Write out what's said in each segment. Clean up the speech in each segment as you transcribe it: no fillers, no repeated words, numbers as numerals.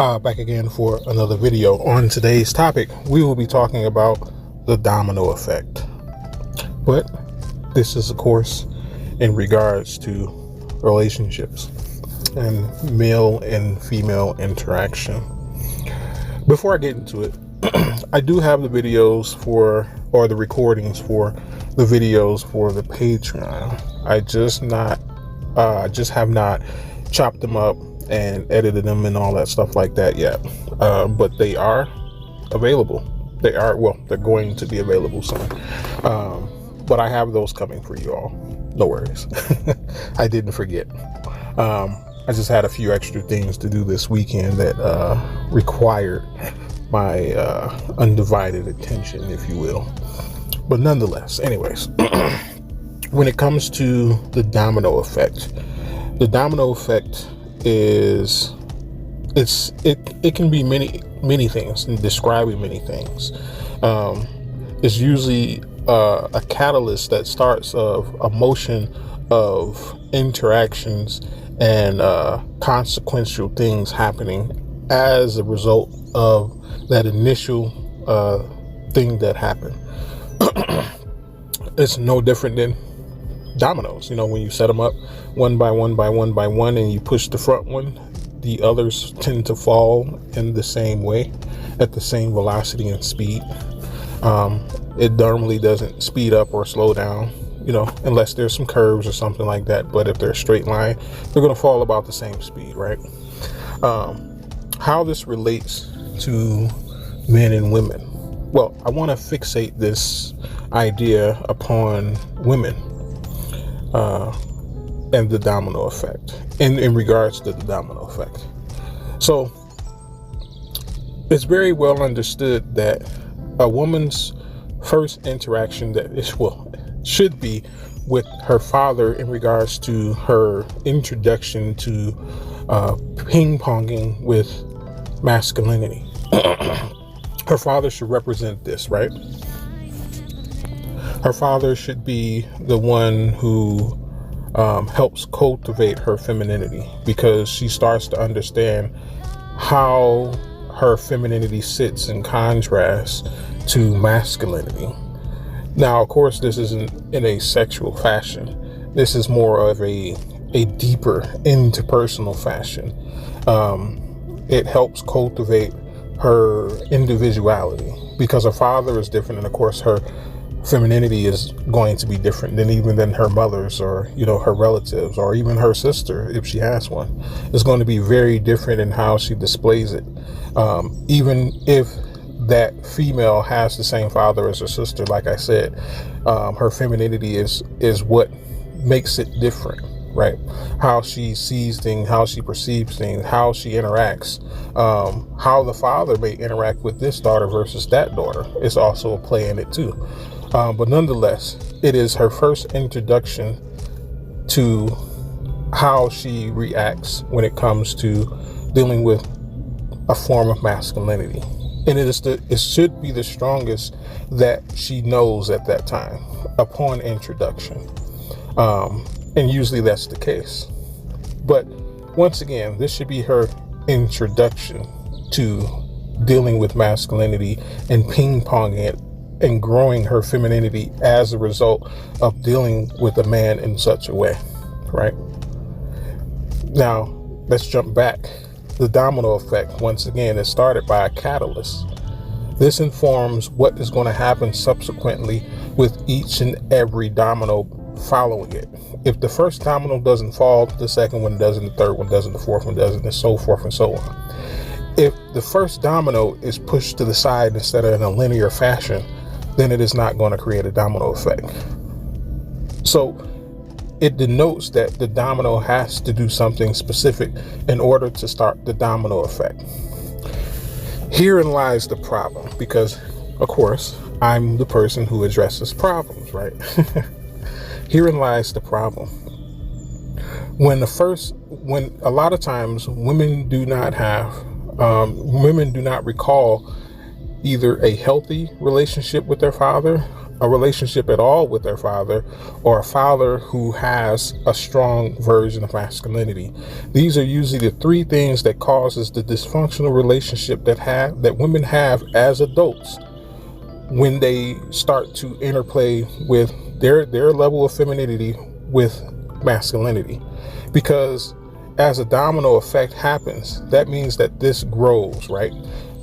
Back again for another video. On today's topic, we will be talking about the domino effect. But this is, of course, in regards to relationships and male and female interaction. Before I get into it, I do have the videos or the recordings for the videos for the Patreon. I just have not chopped them up and edited them and all that stuff like that yet. But they are available. They're going to be available soon. But I have those coming for you all. No worries. I didn't forget. I just had a few extra things to do this weekend that required my undivided attention, if you will. But nonetheless, anyways, when it comes to the domino effect is it can be many things and describing many things. It's usually a catalyst that starts of a motion of interactions and consequential things happening as a result of that initial thing that happened. It's no different than dominoes. You know, when you set them up one by one by one by one and you push the front one, the others tend to fall in the same way at the same velocity and speed. It normally doesn't speed up or slow down, you know, unless there's some curves or something like that. But if they're a straight line, they're going to fall about the same speed, right? How this relates to men and women. Well, I want to fixate this idea upon women and the domino effect in regards to the domino effect. So it's very well understood that a woman's first interaction should be with her father in regards to her introduction to ping-ponging with masculinity. Her father should represent this, right? Her father should be the one who helps cultivate her femininity, because she starts to understand how her femininity sits in contrast to masculinity. Now, of course, this isn't in a sexual fashion. This is more of a deeper interpersonal fashion. It helps cultivate her individuality, because her father is different, and of course her femininity is going to be different than her mother's, or, you know, her relatives, or even her sister, if she has one. It's going to be very different in how she displays it. Even if that female has the same father as her sister, like I said, her femininity is what makes it different, right? How she sees things, how she perceives things, how she interacts, how the father may interact with this daughter versus that daughter is also a play in it too. But nonetheless, it is her first introduction to how she reacts when it comes to dealing with a form of masculinity. And it should be the strongest that she knows at that time upon introduction. And usually that's the case. But once again, this should be her introduction to dealing with masculinity and ping-ponging it and growing her femininity as a result of dealing with a man in such a way, right? Now, let's jump back. The domino effect, once again, is started by a catalyst. This informs what is going to happen subsequently with each and every domino following it. If the first domino doesn't fall, the second one doesn't, the third one doesn't, the fourth one doesn't, and so forth and so on. If the first domino is pushed to the side instead of in a linear fashion, then it is not going to create a domino effect. So it denotes that the domino has to do something specific in order to start the domino effect. Herein lies the problem, because, of course, I'm the person who addresses problems, right? Herein lies the problem. When a lot of times women do not recall either a healthy relationship with their father, a relationship at all with their father, or a father who has a strong version of masculinity. These are usually the three things that causes the dysfunctional relationship that women have as adults when they start to interplay with their level of femininity with masculinity. Because as a domino effect happens, that means that this grows, right?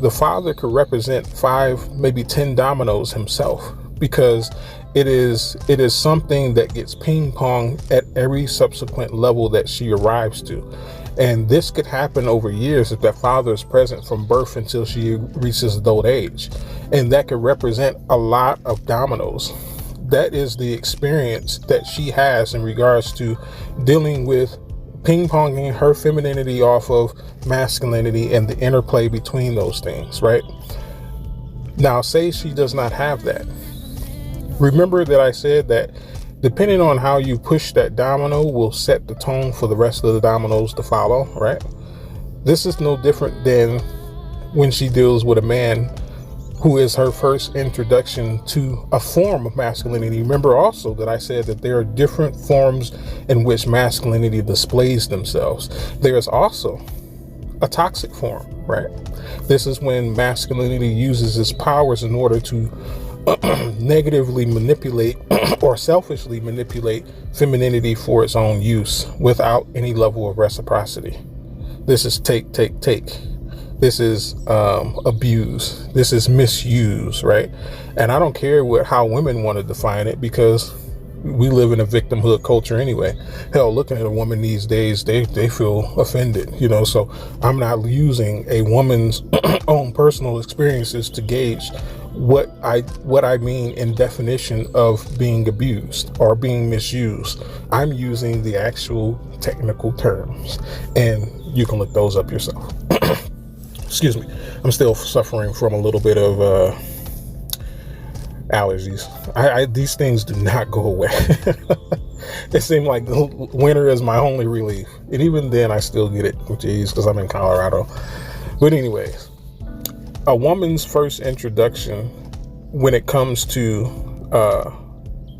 The father could represent 5, maybe 10 dominoes himself, because it is something that gets ping pong at every subsequent level that she arrives to. And this could happen over years if that father is present from birth until she reaches adult age. And that could represent a lot of dominoes. That is the experience that she has in regards to dealing with ping-ponging her femininity off of masculinity and the interplay between those things, right? Now, say she does not have that. Remember that I said that depending on how you push that domino will set the tone for the rest of the dominoes to follow, right? This is no different than when she deals with a man who is her first introduction to a form of masculinity. Remember also that I said that there are different forms in which masculinity displays themselves. There's also a toxic form, right? This is when masculinity uses its powers in order to negatively manipulate or selfishly manipulate femininity for its own use without any level of reciprocity. This is take. This is abuse. This is misuse, right? And I don't care how women want to define it, because we live in a victimhood culture anyway. Hell, looking at a woman these days, they feel offended, so I'm not using a woman's own personal experiences to gauge what I mean in definition of being abused or being misused. I'm using the actual technical terms, and you can look those up yourself. Excuse me. I'm still suffering from a little bit of allergies. These things do not go away. It seems like the winter is my only relief. And even then, I still get it, because I'm in Colorado. But anyways, a woman's first introduction when it comes to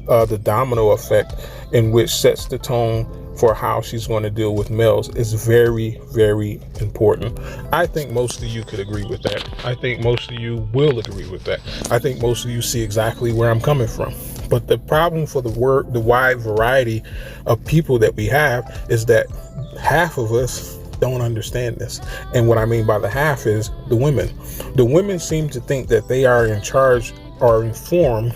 the domino effect, in which sets the tone for how she's going to deal with males, is very, very important. I think most of you could agree with that. I think most of you will agree with that. I think most of you see exactly where I'm coming from. But the problem for the wide variety of people that we have is that half of us don't understand this. And what I mean by the half is the women. The women seem to think that they are in charge or informed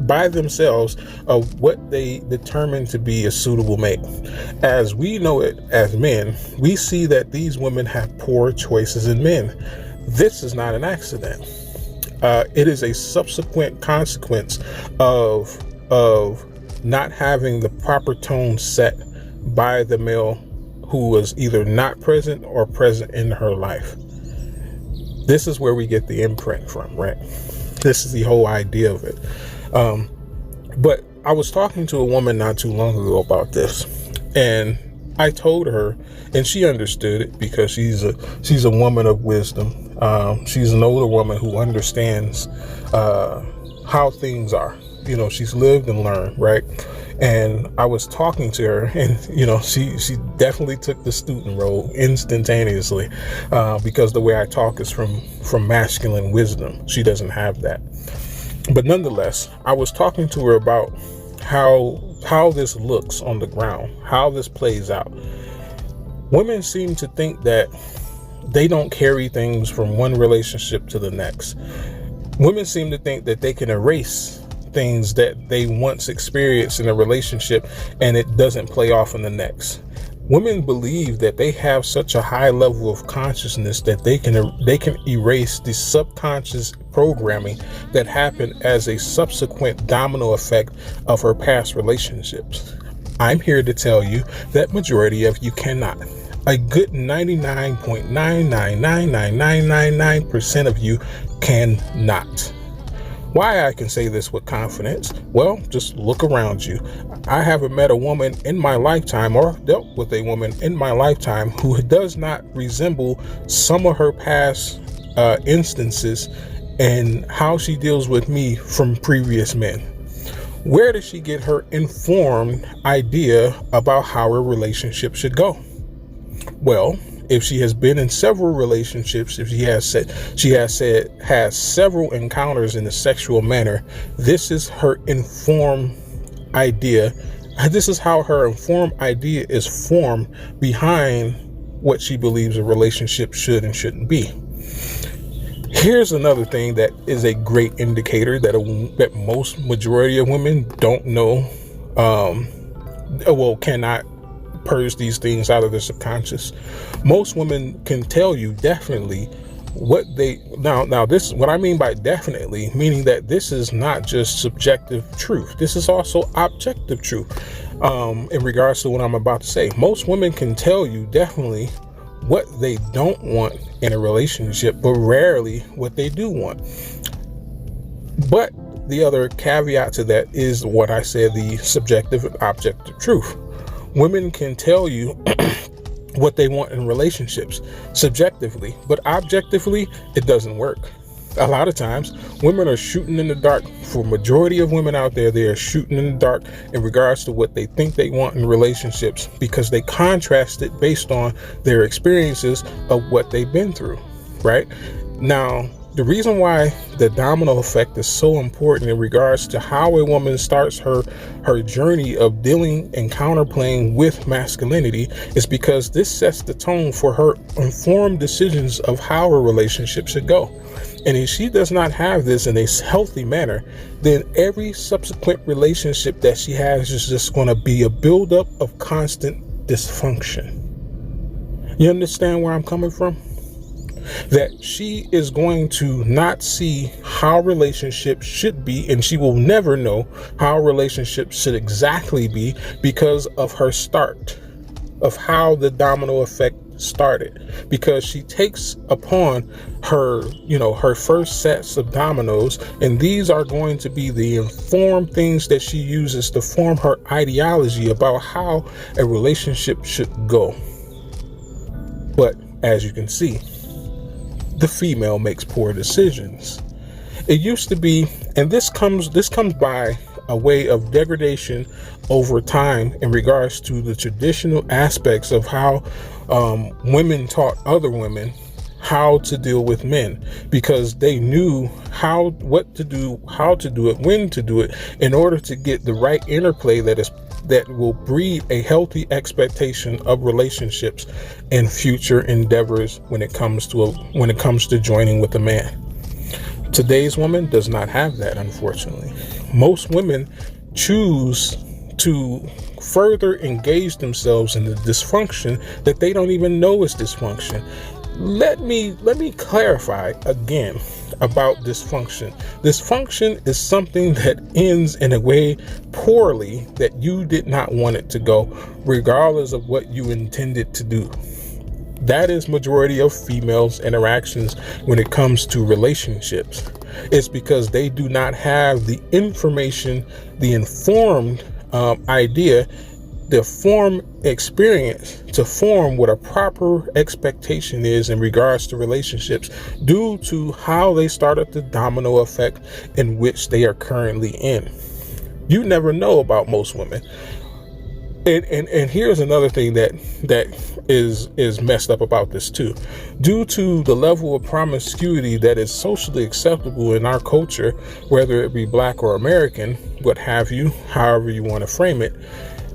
by themselves of what they determine to be a suitable mate. As we know it as men, we see that these women have poor choices in men. This is not an accident. It is a subsequent consequence of not having the proper tone set by the male who was either not present or present in her life. This is where we get the imprint from, right? This is the whole idea of it. But I was talking to a woman not too long ago about this, and I told her, and she understood it because she's a woman of wisdom. She's an older woman who understands how things are. She's lived and learned, right? And I was talking to her, and she definitely took the student role instantaneously, because the way I talk is from masculine wisdom. She doesn't have that. But nonetheless, I was talking to her about how this looks on the ground, how this plays out. Women seem to think that they don't carry things from one relationship to the next. Women seem to think that they can erase things that they once experienced in a relationship and it doesn't play off in the next. Women believe that they have such a high level of consciousness that they can erase the subconscious programming that happened as a subsequent domino effect of her past relationships. I'm here to tell you that majority of you cannot. A good 99.9999999% of you cannot. Why I can say this with confidence? Well, just look around you. I haven't met a woman in my lifetime or dealt with a woman in my lifetime who does not resemble some of her past instances and how she deals with me from previous men? Where does she get her informed idea about how a relationship should go? Well, if she has been in several relationships, if has several encounters in a sexual manner, this is her informed idea. This is how her informed idea is formed behind what she believes a relationship should and shouldn't be. Here's another thing that is a great indicator that most majority of women don't know, cannot purge these things out of their subconscious. Most women can tell you definitely what they now this, what I mean by definitely, meaning that this is not just subjective truth, this is also objective truth. In regards to what I'm about to say, most women can tell you definitely what they don't want in a relationship, but rarely what they do want. But the other caveat to that is what I said, the subjective and objective truth. Women can tell you what they want in relationships subjectively, but objectively, it doesn't work. A lot of times, women are shooting in the dark. For majority of women out there, they are shooting in the dark in regards to what they think they want in relationships, because they contrast it based on their experiences of what they've been through, right? Now, the reason why the domino effect is so important in regards to how a woman starts her journey of dealing and counterplaying with masculinity is because this sets the tone for her informed decisions of how a relationship should go. And if she does not have this in a healthy manner, then every subsequent relationship that she has is just going to be a buildup of constant dysfunction. You understand where I'm coming from? That she is going to not see how relationships should be, and she will never know how relationships should exactly be because of her start, of how the domino effect started, because she takes upon her, her first sets of dominoes, and these are going to be the informed things that she uses to form her ideology about how a relationship should go. But as you can see, the female makes poor decisions. It used to be, and this comes by a way of degradation over time in regards to the traditional aspects of how women taught other women how to deal with men, because they knew what to do, how to do it, when to do it, in order to get the right interplay that will breed a healthy expectation of relationships and future endeavors when it comes to joining with a man. Today's woman does not have that, unfortunately. Most women choose to further engage themselves in the dysfunction that they don't even know is dysfunction. Let me clarify again about dysfunction. Dysfunction is something that ends in a way poorly that you did not want it to go, regardless of what you intended to do. That is majority of females' interactions when it comes to relationships. It's because they do not have the information, the informed idea, the form experience to form what a proper expectation is in regards to relationships, due to how they started the domino effect in which they are currently in. You never know about most women. And here's another thing that is messed up about this too. Due to the level of promiscuity that is socially acceptable in our culture, whether it be Black or American, what have you, however you want to frame it,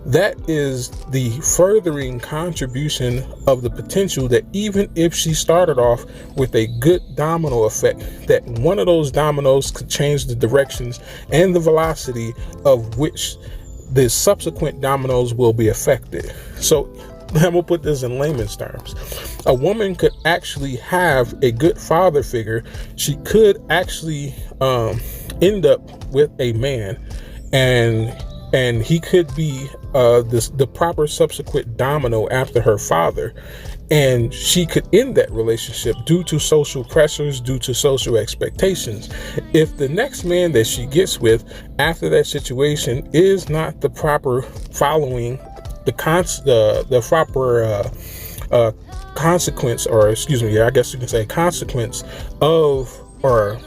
that is the furthering contribution of the potential that even if she started off with a good domino effect, that one of those dominoes could change the directions and the velocity of which the subsequent dominoes will be affected. So I'm gonna put this in layman's terms. A woman could actually have a good father figure. She could actually end up with a man, and he could be the proper subsequent domino after her father, and she could end that relationship due to social pressures, due to social expectations. If the next man that she gets with after that situation is not the proper following the proper consequence, or excuse me, I guess you can say consequence of, or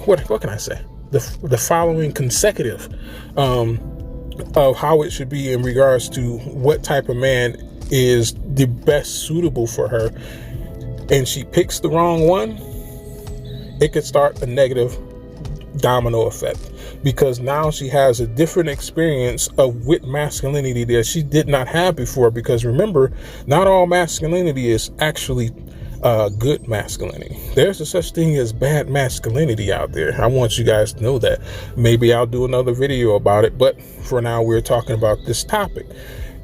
what can I say? The following consecutive of how it should be in regards to what type of man is the best suitable for her, and she picks the wrong one, it could start a negative domino effect, because now she has a different experience with masculinity that she did not have before. Because remember, not all masculinity is actually good masculinity. There's a such thing as bad masculinity out there. I want you guys to know that. Maybe I'll do another video about it, but for now we're talking about this topic.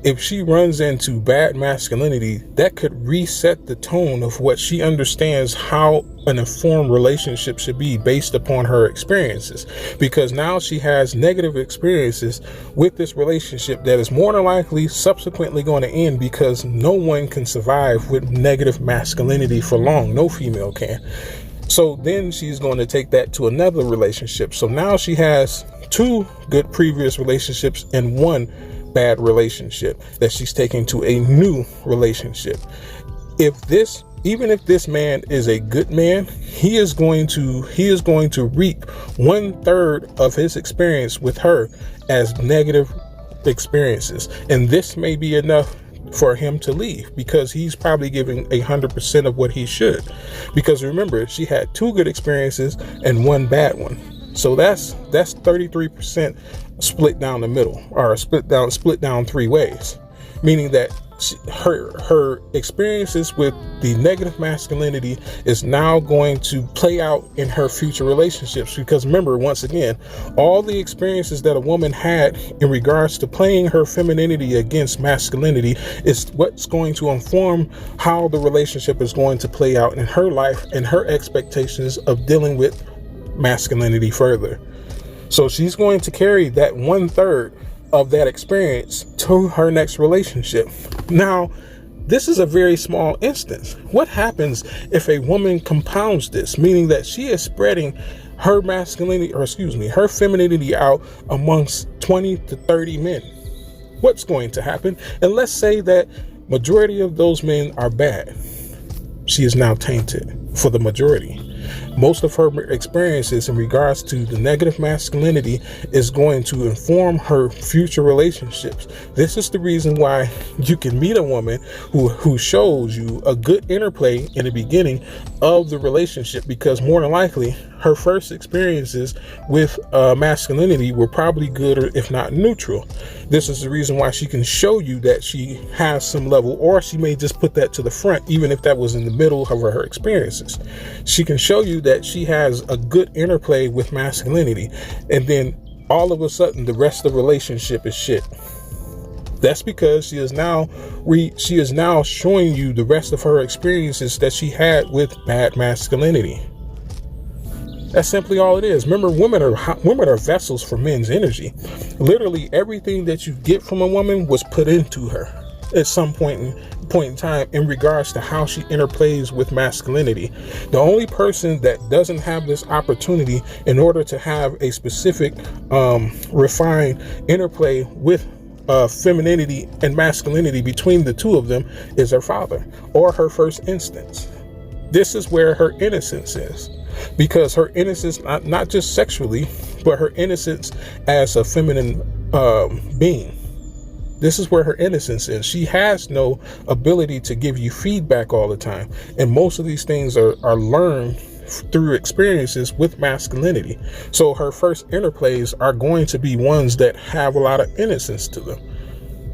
If she runs into bad masculinity, that could reset the tone of what she understands how an informed relationship should be based upon her experiences. Because now she has negative experiences with this relationship that is more than likely subsequently going to end, because no one can survive with negative masculinity for long. No female can. So then she's going to take that to another relationship. So now she has 2 good previous relationships and 1 bad relationship that she's taking to a new relationship. Even if this man is a good man, he is going to reap 1/3 of his experience with her as negative experiences, and this may be enough for him to leave, because he's probably giving 100% of what he should. Because remember, she had 2 good experiences and 1 bad one. So that's 33% split down the middle, or split down 3 ways, meaning that her experiences with the negative masculinity is now going to play out in her future relationships. Because remember, once again, all the experiences that a woman had in regards to playing her femininity against masculinity is what's going to inform how the relationship is going to play out in her life and her expectations of dealing with masculinity further. So she's going to carry that 1/3 of that experience to her next relationship. Now, this is a very small instance. What happens if a woman compounds this, meaning that she is spreading her her femininity out amongst 20 to 30 men? What's going to happen? And let's say that majority of those men are bad. She is now tainted for the majority. Most of her experiences in regards to the negative masculinity is going to inform her future relationships. This is the reason why you can meet a woman who shows you a good interplay in the beginning of the relationship, because more than likely her first experiences with masculinity were probably good, or if not neutral. This is the reason why she can show you that she has some level, or she may just put that to the front, even if that was in the middle of her experiences. She can show you that she has a good interplay with masculinity, and then all of a sudden the rest of the relationship is shit. That's because she is now showing you the rest of her experiences that she had with bad masculinity. That's simply all it is. Remember, women are vessels for men's energy. Literally everything that you get from a woman was put into her at some point in time in regards to how she interplays with masculinity. The only person that doesn't have this opportunity in order to have a specific refined interplay with femininity and masculinity between the two of them is her father, or her first instance. This is where her innocence is. Because her innocence, not just sexually, but her innocence as a feminine being. This is where her innocence is. She has no ability to give you feedback all the time. And most of these things are learned through experiences with masculinity. So her first interplays are going to be ones that have a lot of innocence to them.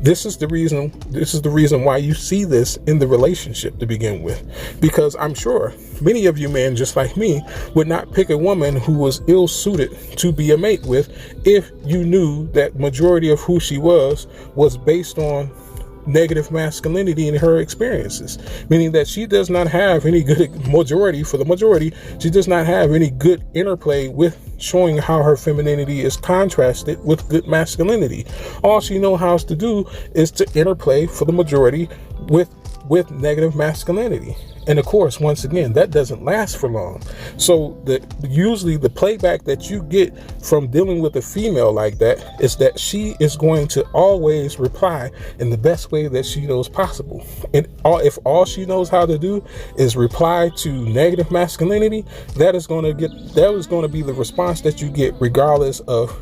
This is the reason why you see this in the relationship to begin with. Because I'm sure many of you men, just like me, would not pick a woman who was ill-suited to be a mate with if you knew that majority of who she was based on negative masculinity in her experiences, meaning that she does not have any good she does not have any good interplay with showing how her femininity is contrasted with good masculinity. All she knows how to do is to interplay for the majority with negative masculinity. And of course, once again, that doesn't last for long. So usually the playback that you get from dealing with a female like that is that she is going to always reply in the best way that she knows possible. And if all she knows how to do is reply to negative masculinity, that is going to be the response that you get, regardless of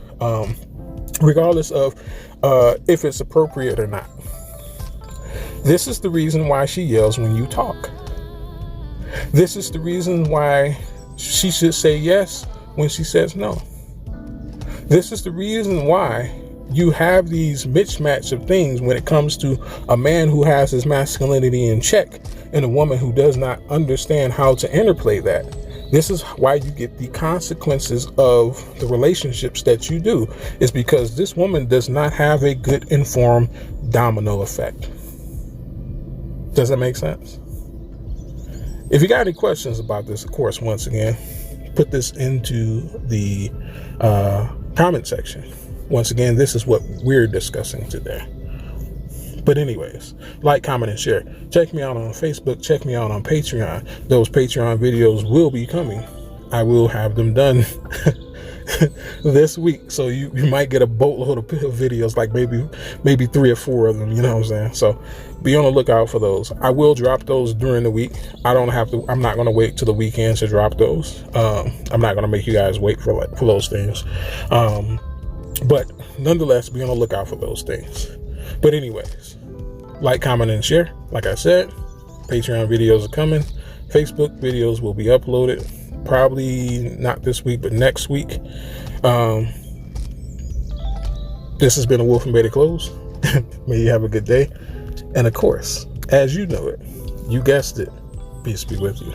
if it's appropriate or not. This is the reason why she yells when you talk. This is the reason why she should say yes when she says no. This is the reason why you have these mismatch of things when it comes to a man who has his masculinity in check and a woman who does not understand how to interplay that. This is why you get the consequences of the relationships that you do, is because this woman does not have a good informed domino effect. Does that make sense? If you got any questions about this, of course, once again, put this into the comment section. Once again, this is what we're discussing today. But anyways, like, comment, and share. Check me out on Facebook. Check me out on Patreon. Those Patreon videos will be coming. I will have them done this week. So you might get a boatload of videos, like maybe 3 or 4 of them. You know what I'm saying? So be on the lookout for those. I will drop those during the week. I'm not going to wait till the weekend to drop those. I'm not going to make you guys wait for those things. But nonetheless, be on the lookout for those things. But anyways, like, comment, and share. Like I said, Patreon videos are coming. Facebook videos will be uploaded. Probably not this week, but next week. This has been a Wolf and Beta Close. May you have a good day. And of course, as you know it, you guessed it, peace be with you.